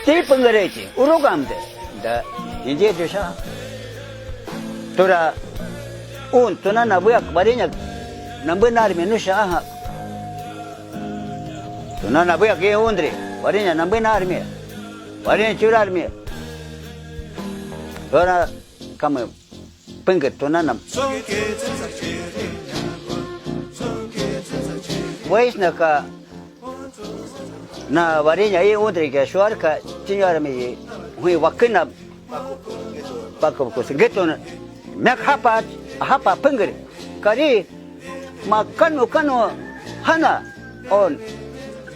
티 펑거래지 우로감데 다 이제 주샤 돌아 온 또나 나부야 말이냐 남배나르면 누샤 또나 나부야 게 온드리 말이냐 남배나르면 말이냐 줄아르면 돌아 가면 펑거 또나 남 와이스나카 na varinya e odre ke shuar ka tinyar me hui wakna pakko ko geton mek hapa pengri kari makan hana on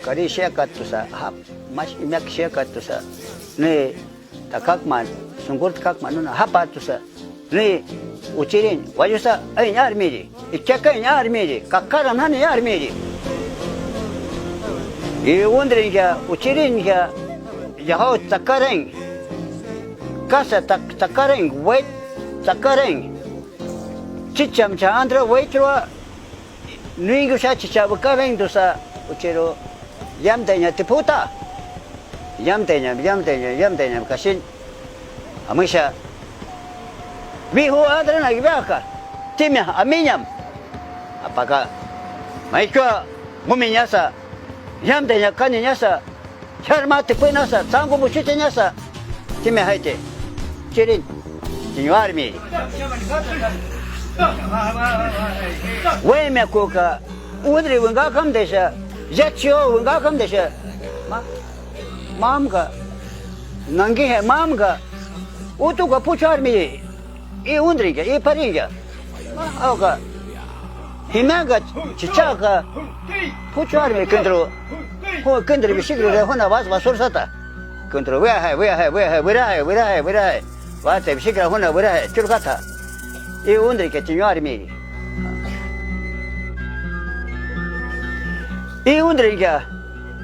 kari shekat tusa hap mas mek shekat tusa ne takak man sungurt kak manuna hapa tusa ne uchirin wajusa ay yar meri ikkaka yar meri kakkaran han yar meri 이 온드리가 우치린가 야호 타카랭 가사 타카랭 웨이 타카랭 치참차 안드라 웨이트와 누이고샤 치차부 카랭 도사 우치로 얌데냐 티포타 얌데냐 가신 아무샤 위호 아드라나 기바카 티미야 아미냠 아빠가 마이카 무미냐사 얌데냐 카니냐사 샤르마테 페나사 상고 무치테냐사 팀에 하이테 치린 진와르미 왜메 코카 우드리 원가 감데샤 제치오 원가 감데샤 마음가 난게 마음가 우투가 pucharmi 이 운드리가 이 파링가 아가 히나가 치차가 pucharmi 컨트롤 호 컨트롤 비시그레 호나 와서 소르사타 컨트롤 왜해 와테 비시그레 호나 왜해 줄가타 이 운드리가 진요아르미 이 운드리가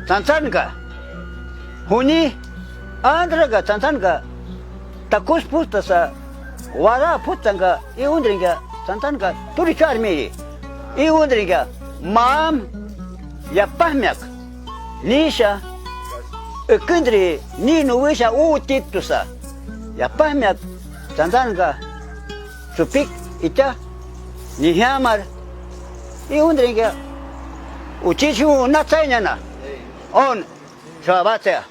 산산가 हुनी आंध्र का संतान का तकुस पुस्त सा वारा पुस्तक का ये उन्हें संतान का तुरी चार में ये उन्हें माम या पहमक निशा कंट्री नीनु विशा ऊतित तुसा या पहमक संतान का सुपिक इटा निह्यामर ये उन्हें उचिचु न चाहिए ना on Shabate,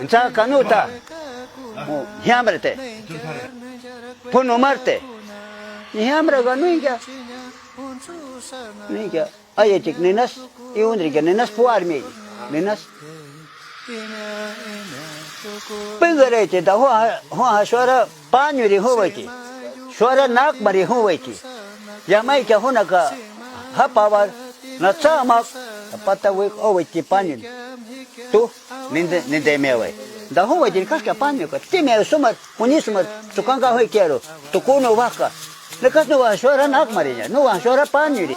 Insa Kanuta, Yamrete, Puno Marte, Yamra Ganuga, Niga, Ayatic Ninas, Iundriga, Ninas Puarmi, Ninas Pingarete, the Hoa Shora, Panuri Hovaki, Shora Nakmari Hovaki, Jamaica Honaka, Hapawar, Natsamak, Patawik Ovaki Panin. Tu ninde mewe da huwa din kaska panyo ka ti me sumar unisumar tukanga hoy kero tu kono waka le kasno wa shora nak marinya no wa shora panyo